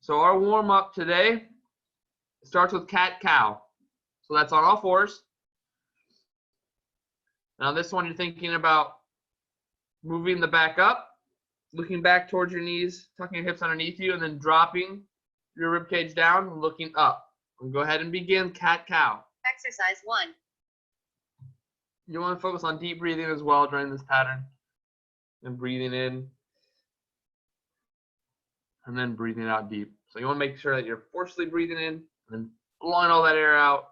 So our warm-up today starts with cat-cow. So that's on all fours. Now this one you're thinking about moving the back up, looking back towards your knees, tucking your hips underneath you, and then dropping your rib cage down and looking up. We'll go ahead and begin cat-cow. Exercise 1. You want to focus on deep breathing as well during this pattern. And breathing in. And then breathing out deep. So you want to make sure that you're forcefully breathing in and then blowing all that air out.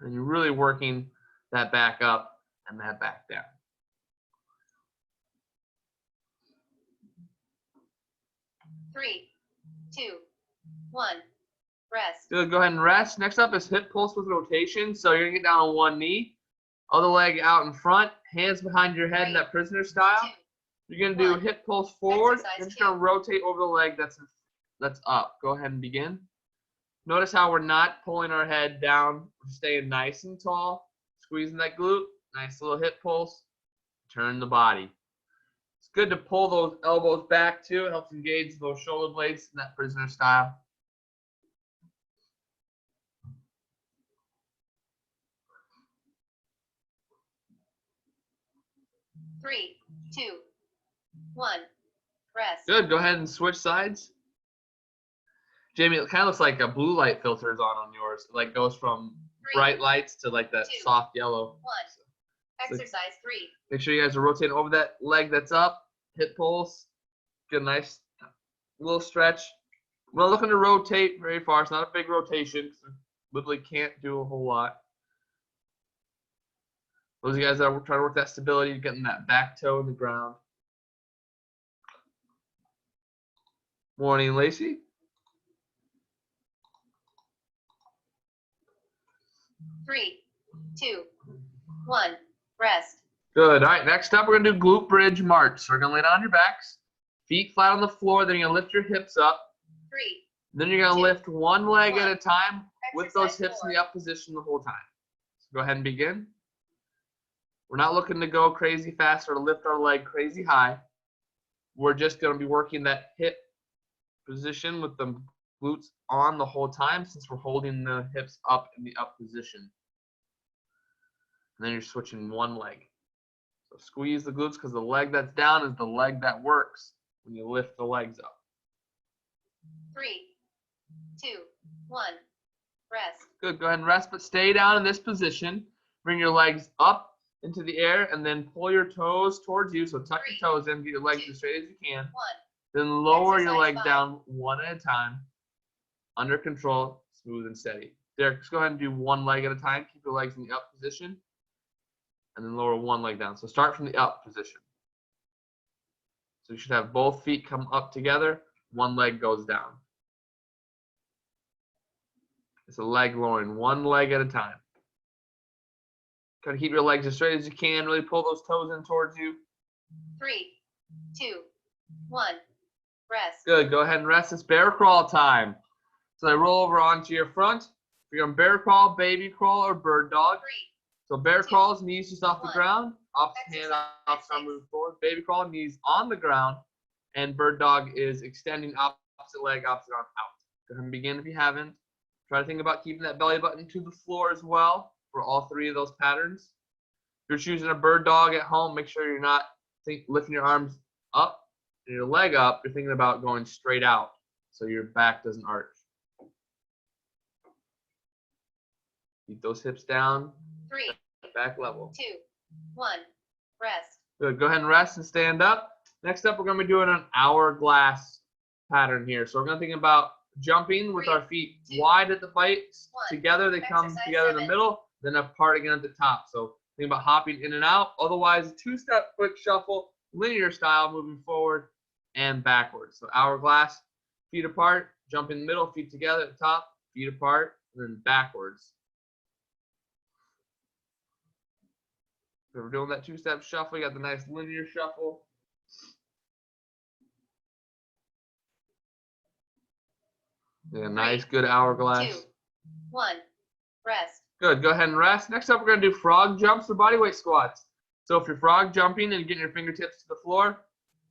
And you're really working that back up and that back down. Three, two, one. Rest. Good. Go ahead and rest. Next up is hip pulse with rotation. So you're going to get down on one knee, other leg out in front, hands behind your head in that prisoner style. You're going to do hip pulse forward. You're just going to rotate over the leg that's up. Go ahead and begin. Notice how we're not pulling our head down. We're staying nice and tall. Squeezing that glute. Nice little hip pulse. Turn the body. It's good to pull those elbows back too. It helps engage those shoulder blades in that prisoner style. Three, two, one. Rest. Good. Go ahead and switch sides. Jamie, it kind of looks like a blue light filter is on yours. It like goes from bright lights to like that soft yellow. One. Exercise 3. Make sure you guys are rotating over that leg that's up. Hip pulse. Get a nice little stretch. We're not looking to rotate very far. It's not a big rotation. Literally can't do a whole lot. Those of you guys that are trying to work that stability, getting that back toe in the ground. Morning, Lacey. Three, two, one. Rest. Good. All right, next up, we're going to do glute bridge march. So we're going to lay down on your backs, feet flat on the floor. Then you're going to lift your hips up. Three. Then you're going to lift one leg at a time with those Exercise hips 4. in the up position the whole time. So go ahead and begin. We're not looking to go crazy fast or lift our leg crazy high. We're just going to be working that hip position with the glutes on the whole time since we're holding the hips up in the up position. And then you're switching one leg. So squeeze the glutes because the leg that's down is the leg that works when you lift the legs up. Three, two, one. Rest. Good. Go ahead and rest, but stay down in this position. Bring your legs up into the air and then pull your toes towards you. So tuck your toes in, get your legs as straight as you can. One. Then lower your Exercise leg 5. down one at a time. Under control, smooth and steady. Derek, just go ahead and do one leg at a time. Keep your legs in the up position. And then lower one leg down. So start from the up position. So you should have both feet come up together. One leg goes down. It's a leg lowering, one leg at a time. Try to keep your legs as straight as you can. Really pull those toes in towards you. Three, two, one. Rest. Good. Go ahead and rest. It's bear crawl time. So I roll over onto your front. If you're going bear crawl, baby crawl, or bird dog. Three. So bear crawls, knees just off the 1. ground. Opposite hand, opposite arm moving forward. Baby crawl, knees on the ground. And bird dog is extending opposite leg, opposite arm out. Go ahead and begin if you haven't. Try to think about keeping that belly button to the floor as well for all three of those patterns. If you're choosing a bird dog at home, make sure you're not lifting your arms up and your leg up. You're thinking about going straight out so your back doesn't arch. Keep those hips down. 3, Back level. 2, 1. Rest. Good. Go ahead and rest and stand up. Next up, we're going to be doing an hourglass pattern here. So we're going to think about jumping with 3, our feet 2, wide at the bite. 1. Together, they come Exercise together in the 7. middle, then apart again at the top. So think about hopping in and out. Otherwise, two-step quick shuffle, linear style, moving forward and backwards. So hourglass, feet apart, jump in the middle, feet together at the top, feet apart, and then backwards. So we're doing that two-step shuffle. You got the nice linear shuffle. Yeah, nice, good hourglass. 2, 1. Rest. Good. Go ahead and rest. Next up, we're going to do frog jumps or bodyweight squats. So if you're frog jumping and getting your fingertips to the floor,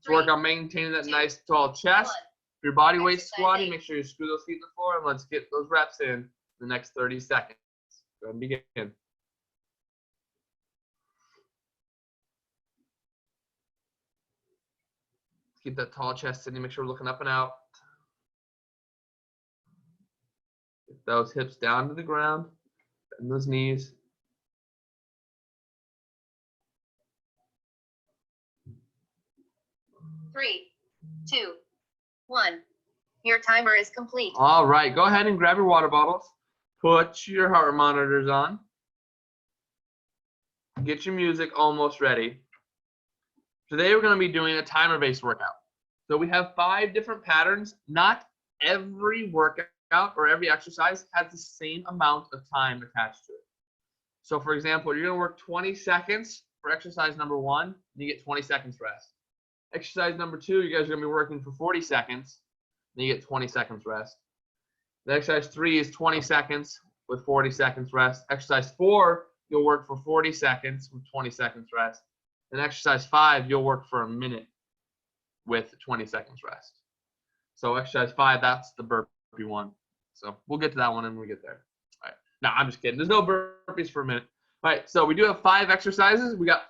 work on maintaining that nice tall chest. If your body weight's squatting, make sure you screw those feet to the floor, and let's get those reps in the next 30 seconds. Go ahead and begin. Keep that tall chest sitting. Make sure we're looking up and out. Get those hips down to the ground. Bend those knees. Three, two, one. Your timer is complete. All right, go ahead and grab your water bottles. Put your heart monitors on. Get your music almost ready. Today we're going to be doing a timer-based workout. So we have 5 different patterns. Not every workout or every exercise has the same amount of time attached to it. So for example, you're going to work 20 seconds for exercise number 1, and you get 20 seconds rest. Exercise number 2, you guys are going to be working for 40 seconds, and you get 20 seconds rest. The exercise 3 is 20 seconds with 40 seconds rest. Exercise 4, you'll work for 40 seconds with 20 seconds rest. And exercise 5, you'll work for a minute with 20 seconds rest. So exercise 5, that's the burpee one. So we'll get to that one when we get there. All right. No, I'm just kidding. There's no burpees for a minute. All right, so we do have 5 exercises. We got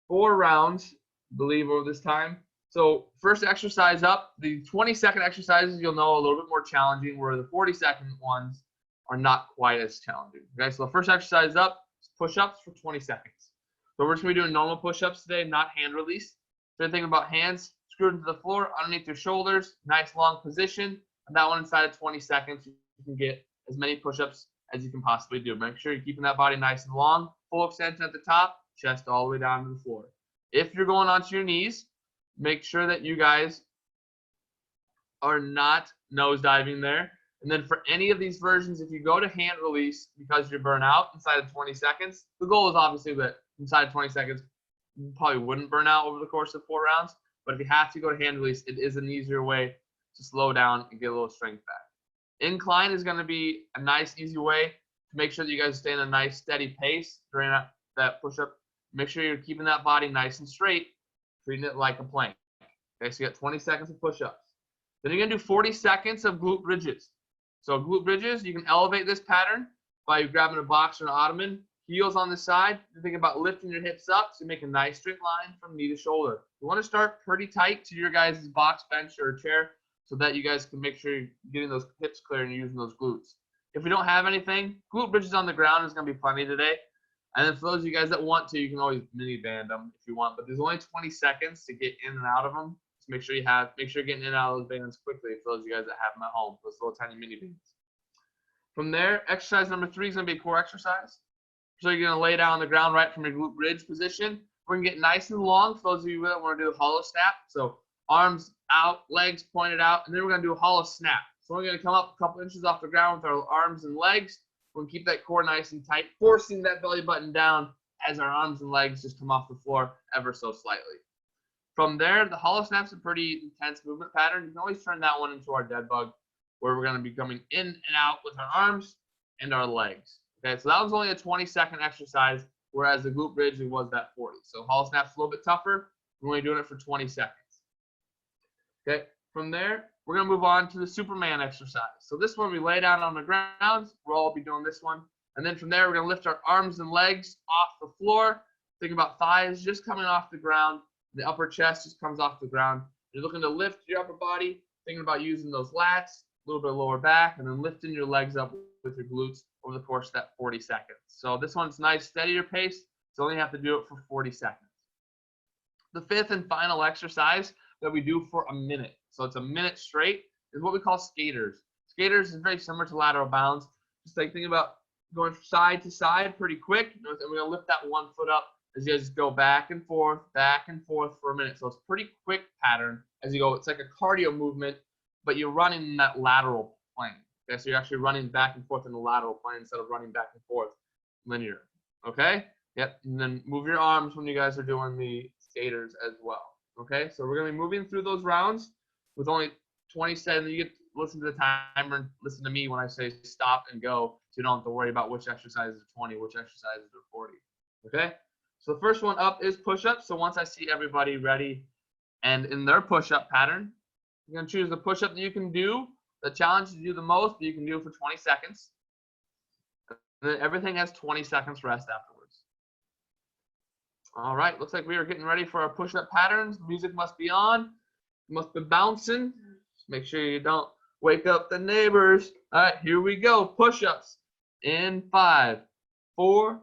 4 rounds, I believe, over this time. So first exercise up, the 20-second exercises you'll know a little bit more challenging, where the 40-second ones are not quite as challenging. Okay, so the first exercise up is push-ups for 20 seconds. So we're just going to be doing normal push-ups today, not hand release. So think about hands screwed into the floor, underneath your shoulders, nice long position. And that one inside of 20 seconds, you can get as many push-ups as you can possibly do. Make sure you're keeping that body nice and long, full extension at the top, chest all the way down to the floor. If you're going onto your knees, make sure that you guys are not nose diving there. And then for any of these versions, if you go to hand release because you're burnt out inside of 20 seconds, the goal is obviously that inside of 20 seconds, you probably wouldn't burn out over the course of 4 rounds. But if you have to go to hand release, it is an easier way to slow down and get a little strength back. Incline is going to be a nice, easy way to make sure that you guys stay in a nice, steady pace during that push-up. Make sure you're keeping that body nice and straight, treating it like a plank. Okay, so you got 20 seconds of push-ups. Then you're going to do 40 seconds of glute bridges. So glute bridges, you can elevate this pattern by grabbing a box or an ottoman, heels on the side. You're thinking about lifting your hips up so you make a nice straight line from knee to shoulder. You want to start pretty tight to your guys' box, bench, or chair so that you guys can make sure you're getting those hips clear and you're using those glutes. If we don't have anything, glute bridges on the ground is going to be plenty today. And then for those of you guys that want to, you can always mini band them if you want. But there's only 20 seconds to get in and out of them. So make sure you're getting in and out of those bands quickly for those of you guys that have them at home, those little tiny mini bands. From there, exercise number 3 is going to be a core exercise. So you're going to lay down on the ground right from your glute bridge position. We're going to get nice and long for those of you that want to do a hollow snap. So arms out, legs pointed out, and then we're going to do a hollow snap. So we're going to come up a couple inches off the ground with our arms and legs. We're going to keep that core nice and tight, forcing that belly button down as our arms and legs just come off the floor ever so slightly. From there, the hollow snap's a pretty intense movement pattern. You can always turn that one into our dead bug, where we're going to be coming in and out with our arms and our legs. Okay, so that was only a 20-second exercise, whereas the glute bridge, it was that 40. So hollow snap's a little bit tougher. We're only doing it for 20 seconds. Okay, from there, we're going to move on to the Superman exercise. So this one, we lay down on the ground. We'll all be doing this one. And then from there, we're going to lift our arms and legs off the floor. Think about thighs just coming off the ground. The upper chest just comes off the ground. You're looking to lift your upper body, thinking about using those lats, a little bit of lower back, and then lifting your legs up with your glutes over the course of that 40 seconds. So this one's nice, steadier pace, so only have to do it for 40 seconds. The 5th and final exercise that we do for a minute, so it's a minute straight, is what we call skaters. Skaters is very similar to lateral bounds. Just like think about going side to side pretty quick, and we're going to lift that one foot up as you guys just go back and forth for a minute. So it's a pretty quick pattern as you go. It's like a cardio movement, but you're running in that lateral plane. Okay, so you're actually running back and forth in the lateral plane instead of running back and forth linear. Okay? Yep. And then move your arms when you guys are doing the skaters as well. Okay? So we're going to be moving through those rounds with only 20 seconds. You get to listen to the timer and listen to me when I say stop and go, so you don't have to worry about which exercises are 20, which exercises are 40. Okay? So the first one up is push-ups. So once I see everybody ready And in their push-up pattern, you're going to choose the push-up that you can do, the challenge to do the most, that you can do for 20 seconds. And then everything has 20 seconds rest afterwards. All right, looks like we are getting ready for our push-up patterns. Music must be on. Must be bouncing. Just make sure you don't wake up the neighbors. All right, here we go. Push-ups in 5, 4,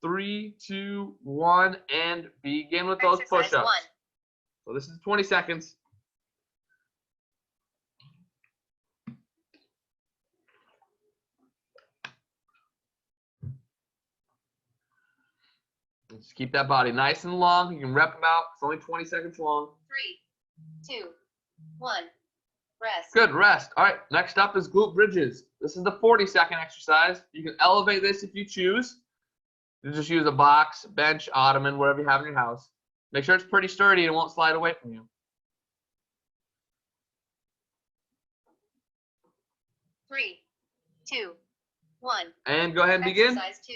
3, 2, 1, and begin with those Exercise push-ups. 1. So this is 20 seconds. Just keep that body nice and long. You can rep them out. It's only 20 seconds long. 3, 2, 1. Rest. Good, rest. All right, next up is glute bridges. This is the 40-second exercise. You can elevate this if you choose. You just use a box, bench, ottoman, whatever you have in your house. Make sure it's pretty sturdy and it won't slide away from you. 3, 2, 1. And go ahead and begin. Exercise 2.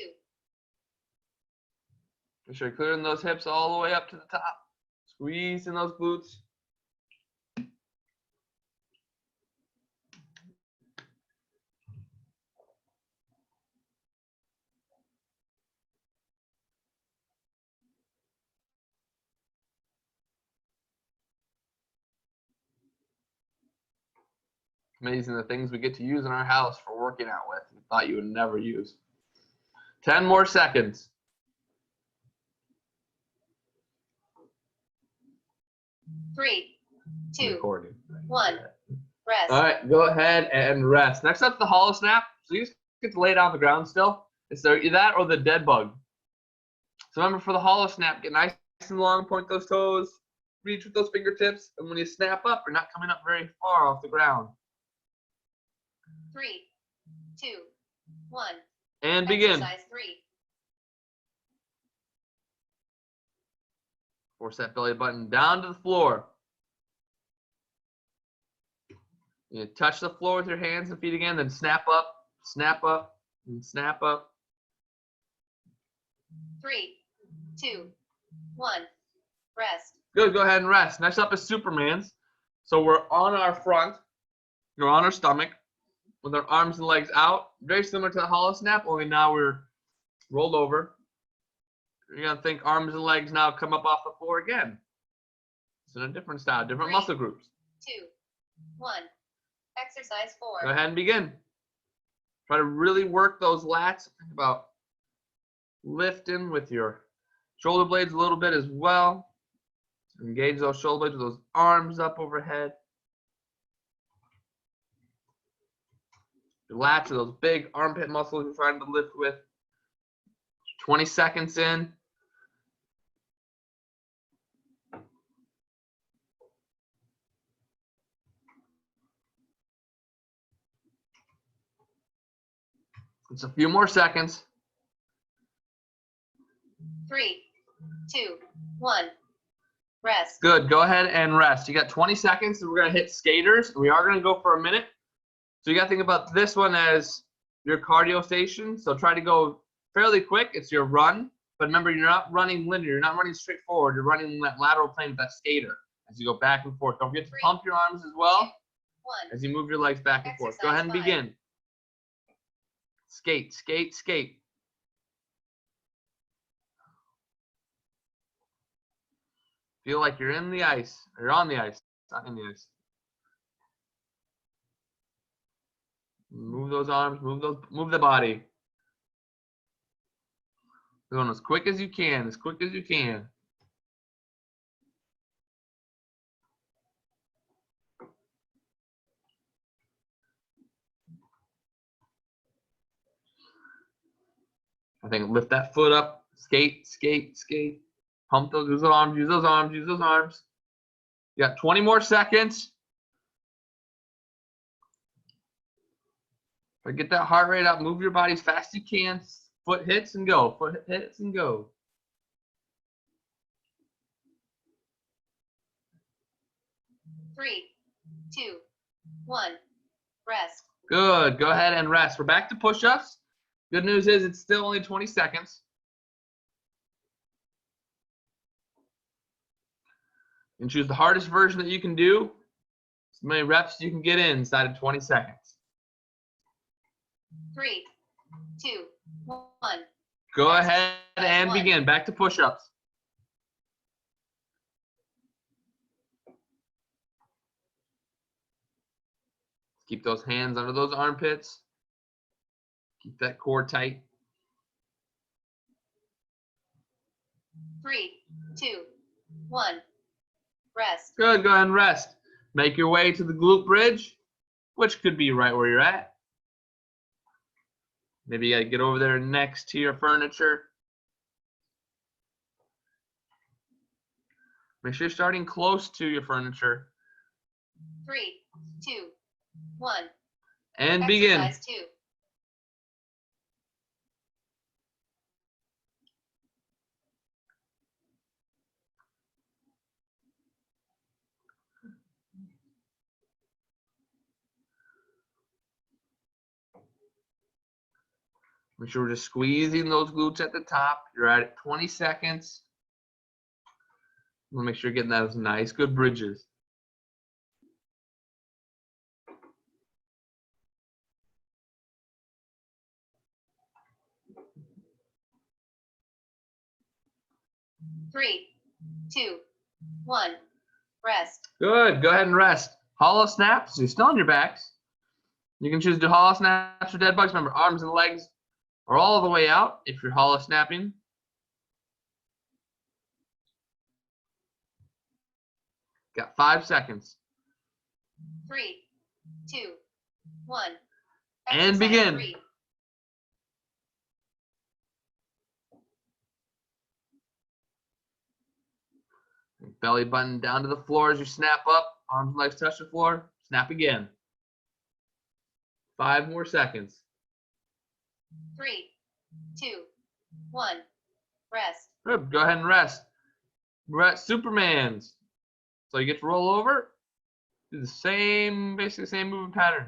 Make sure you're clearing those hips all the way up to the top. Squeezing those glutes. Amazing the things we get to use in our house for working out with. You thought you would never use. 10 more seconds. 3, 2, Recording. 1. Rest. All right, go ahead and rest. Next up, the hollow snap. So you just get to lay down on the ground still. It's either that or the dead bug. So remember, for the hollow snap, get nice and long, point those toes, reach with those fingertips, and when you snap up, you're not coming up very far off the ground. 3, 2, 1. And begin. Exercise 3. Force that belly button down to the floor. You touch the floor with your hands and feet again, then snap up, and snap up. 3, 2, 1. Rest. Good, go ahead and rest. Next up is Superman's. So we're on our front, we're on our stomach, with our arms and legs out. Very similar to the hollow snap, only now we're rolled over. You're going to think arms and legs now come up off the floor again. It's in a different style, different 3, muscle groups. 2, 1. Exercise 4. Go ahead and begin. Try to really work those lats. Think about lifting with your shoulder blades a little bit as well. Engage those shoulder blades with those arms up overhead. Your lats are those big armpit muscles you're trying to lift with. 20 seconds in. It's a few more seconds. 3, 2, 1. Rest. Good. Go ahead and rest. You got 20 seconds, and we're going to hit skaters. We are going to go for a minute. So you got to think about this one as your cardio station. So try to go fairly quick. It's your run. But remember, you're not running linear. You're not running straight forward. You're running in that lateral plane with that skater as you go back and forth. Don't forget to pump your arms as well 2, 1. as you move your legs back and forth. Go ahead and Exercise 5. begin. Skate, skate, skate. Feel like you're in the ice. Or you're on the ice, not in the ice. Move those arms, move the body. Going as quick as you can, as quick as you can. I think lift that foot up, skate, skate, skate. Pump those, use those arms, use those arms, use those arms. You got 20 more seconds. Get that heart rate up, move your body as fast as you can. Foot hits and go, foot hits and go. Three, 2, 1. Rest. Good, go ahead and rest. We're back to push-ups. Good news is it's still only 20 seconds. And choose the hardest version that you can do. As many reps you can get in inside of 20 seconds. 3, 2, 1. Go ahead and begin. Back to push-ups. Keep those hands under those armpits. Keep that core tight. 3, 2, 1. Rest. Good. Go ahead and rest. Make your way to the glute bridge, which could be right where you're at. Maybe you got to get over there next to your furniture. Make sure you're starting close to your furniture. 3, 2, 1. And begin. Exercise 2. Make sure we're just squeezing those glutes at the top. You're at 20 seconds. We'll make sure you're getting those nice, good bridges. Three, 2, 1. Rest. Good. Go ahead and rest. Hollow snaps. So you're still on your backs. You can choose to do hollow snaps or dead bugs. Remember, arms and legs are all the way out if you're hollow snapping. Got 5 seconds. 3, 2, 1. And Exercise begin. 3. Belly button down to the floor as you snap up. Arms and legs touch the floor. Snap again. 5 more seconds. 3, 2, 1. Rest. Good. Go ahead and rest. We're at Superman's. So you get to roll over. Do the same, basically the same movement pattern.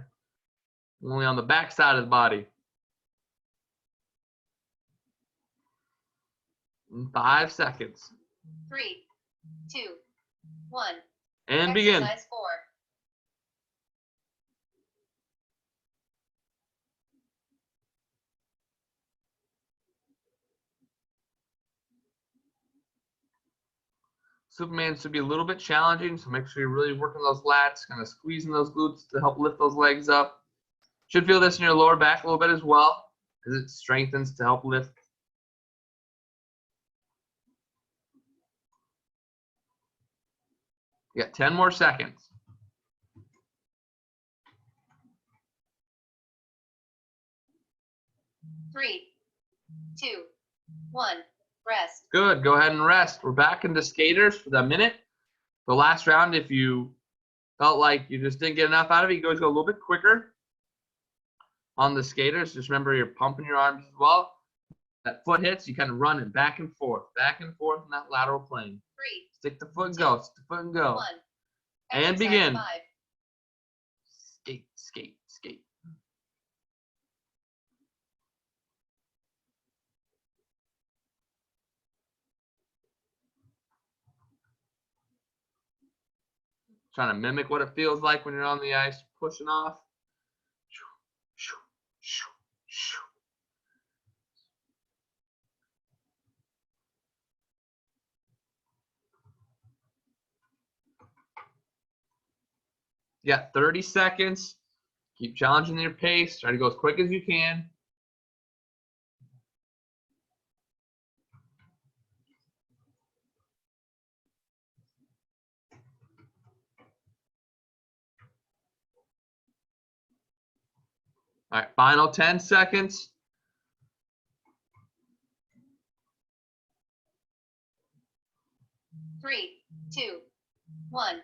Only on the back side of the body. In 5 seconds. 3, 2, 1. And begin. Exercise 4. Superman should be a little bit challenging, so make sure you're really working those lats, kind of squeezing those glutes to help lift those legs up. Should feel this in your lower back a little bit as well, as it strengthens to help lift. You got 10 more seconds. 3, 2, 1. Rest. Good. Go ahead and rest. We're back into skaters for the minute. The last round, if you felt like you just didn't get enough out of it, you guys go a little bit quicker on the skaters. Just remember you're pumping your arms as well. That foot hits, you kind of run it back and forth in that lateral plane. 3, Stick the foot and go. Stick the foot and go. 1. And Exercise begin. 5. Skate, skate, skate. Trying to mimic what it feels like when you're on the ice, pushing off. You got 30 seconds. Keep challenging your pace. Try to go as quick as you can. All right, final 10 seconds. Three, 2, 1.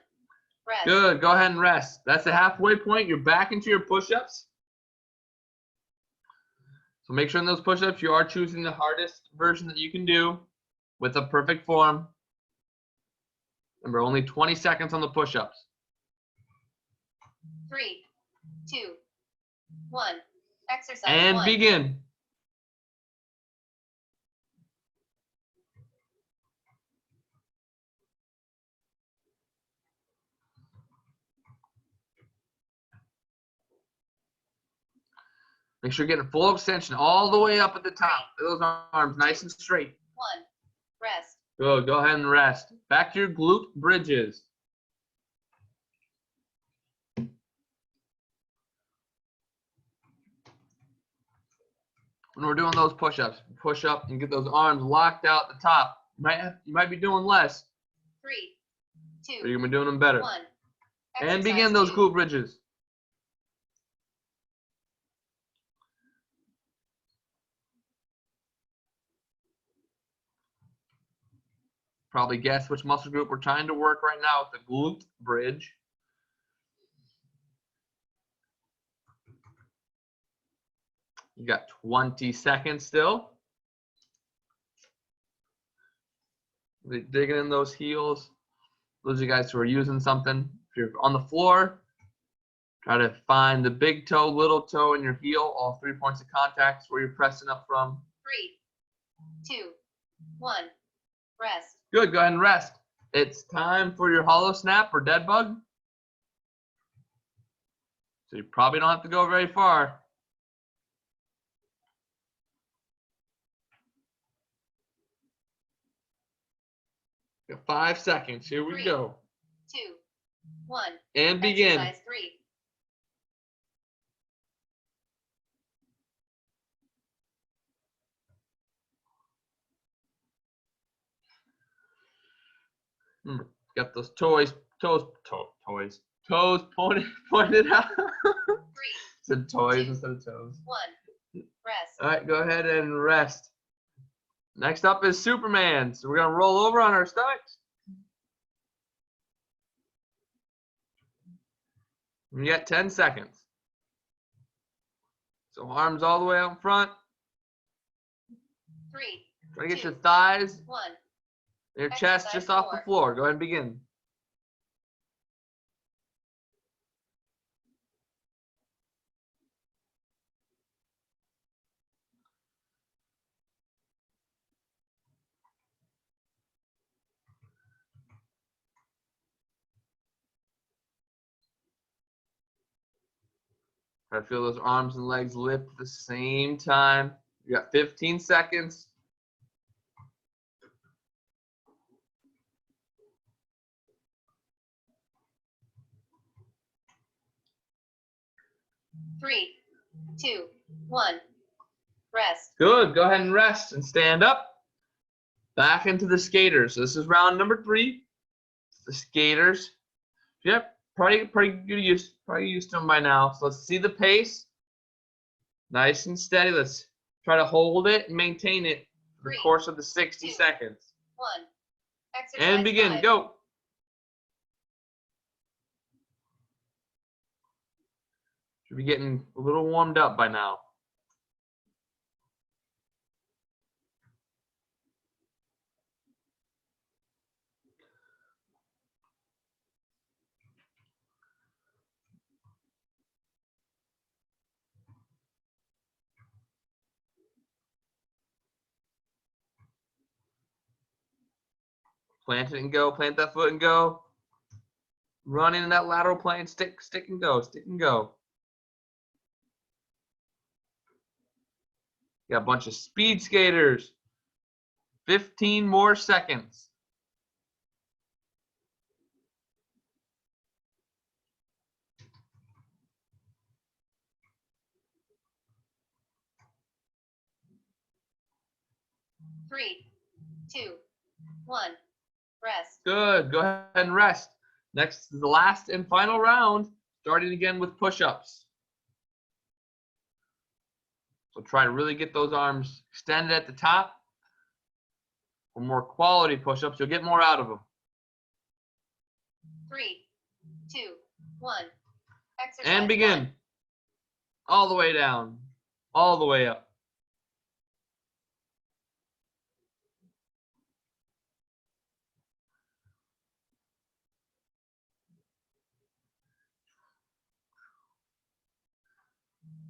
Rest. Good. Go ahead and rest. That's the halfway point. You're back into your push-ups. So make sure in those push-ups you are choosing the hardest version that you can do with a perfect form. Remember, only 20 seconds on the push-ups. 3, 2, 1. Exercise And 1. begin. Make sure you're getting full extension all the way up at the top. Those arms nice and straight. 1. Rest. Good. Go ahead and rest. Back to your glute bridges. When we're doing those push-ups, push up and get those arms locked out at the top. You might be doing less, 3, 2, but you're gonna be doing them better. 1. And begin those glute bridges. Probably guess which muscle group we're trying to work right now with the glute bridge. You got 20 seconds still. Digging in those heels. Those are you guys who are using something. If you're on the floor, try to find the big toe, little toe, and your heel, all 3 points of contact where you're pressing up from. 3, 2, 1. Rest. Good, go ahead and rest. It's time for your hollow snap or dead bug. So you probably don't have to go very far. You got 5 seconds. Here we 3, go. 2, 1. And begin. Exercise 3. Got those toes pointed out. 3, Said toys 2, instead of toes. 1. Rest. All right, go ahead and rest. Next up is Superman. So we're gonna roll over on our stomachs. You got 10 seconds. So arms all the way out in front. 3, Try to get 2, your thighs, 1. your chest just off the floor. Go ahead and begin. Try to feel those arms and legs lift at the same time. You got 15 seconds. Three, 2, 1. Rest. Good. Go ahead and rest and stand up. Back into the skaters. So this is round number 3. The skaters. Yep. Pretty used to them by now. So let's see the pace. Nice and steady. Let's try to hold it and maintain it for the course of the 60 seconds. 1. Exercise And begin. 5. Go. Should be getting a little warmed up by now. Plant it and go. Plant that foot and go. Run in that lateral plane. Stick and go. Stick and go. Got a bunch of speed skaters. 15 more seconds. Three, 2, 1. Rest. Good. Go ahead and rest. Next is the last and final round, starting again with push-ups. So try to really get those arms extended at the top. For more quality push-ups, you'll get more out of them. 3, 2, 1. Exercise And begin. 1. All the way down. All the way up.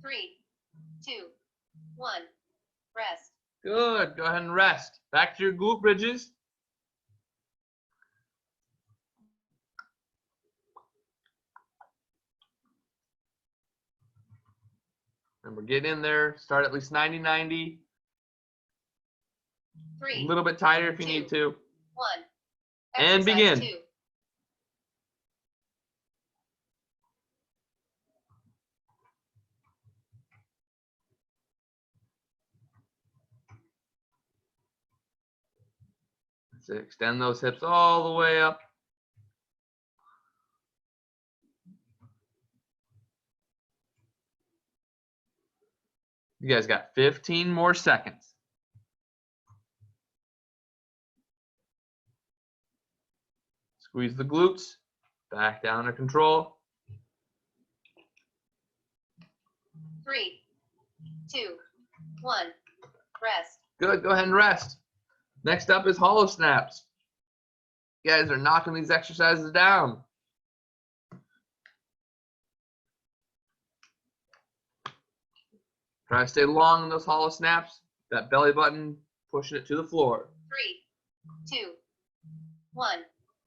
Three, 2, 1. Rest. Good. Go ahead and rest. Back to your glute bridges. Remember, get in there. Start at least 90-90. 3, A little bit tighter if you 2, need to. 1. And Exercise begin. 2. That's it. Extend those hips all the way up. You guys got 15 more seconds. Squeeze the glutes. Back down to control. 3, 2, 1. Rest. Good. Go ahead and rest. Next up is hollow snaps. You guys are knocking these exercises down. Try to stay long in those hollow snaps. That belly button, pushing it to the floor. 3, 2, 1.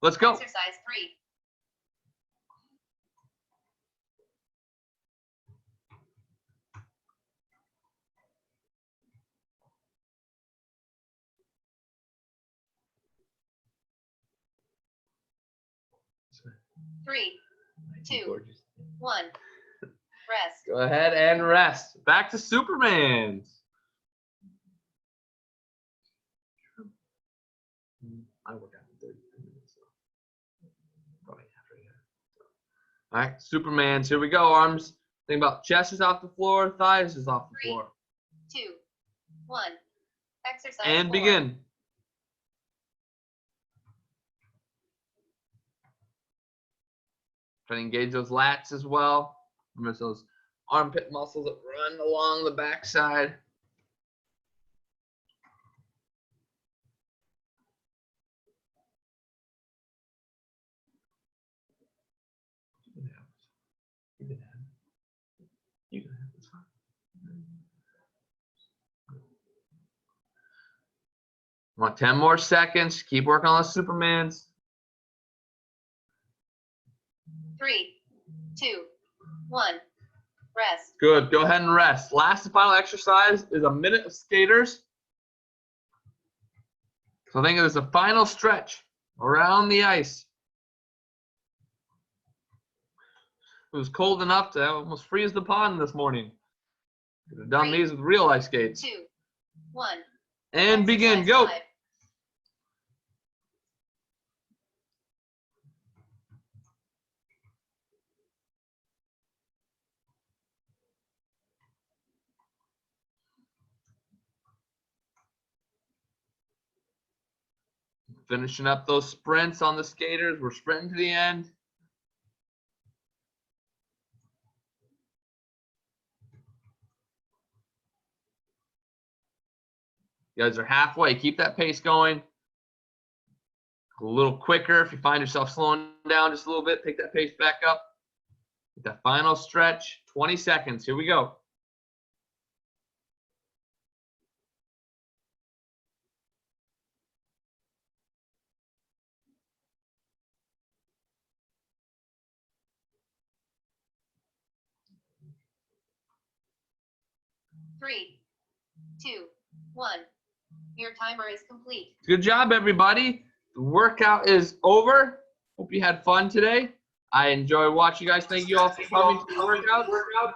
Let's go. Exercise 3. Three, 2, 1. Rest. Go ahead and rest. Back to Supermans. I work out in 30 minutes. Probably after here. All right, Supermans. Here we go. Arms. Think about chest is off the floor, thighs is off the 3, floor. 2, 1. Exercise And 4. begin. Try to engage those lats as well. Remember those armpit muscles that run along the backside. You can have this. Want 10 more seconds. Keep working on the Supermans. 3, 2, 1. Rest. Good. Go ahead and rest. Last and final exercise is a minute of skaters. So think of this as a final stretch around the ice. It was cold enough to almost freeze the pond this morning. Could have done 3, these with real ice skates. 2, 1. And begin. Exercise Go. 5. Finishing up those sprints on the skaters. We're sprinting to the end. You guys are halfway. Keep that pace going. A little quicker. If you find yourself slowing down just a little bit, pick that pace back up. Get that final stretch. 20 seconds. Here we go. Three, 2, 1. Your timer is complete. Good job, everybody. The workout is over. Hope you had fun today. I enjoyed watching you guys. Thank you all for coming to the workout.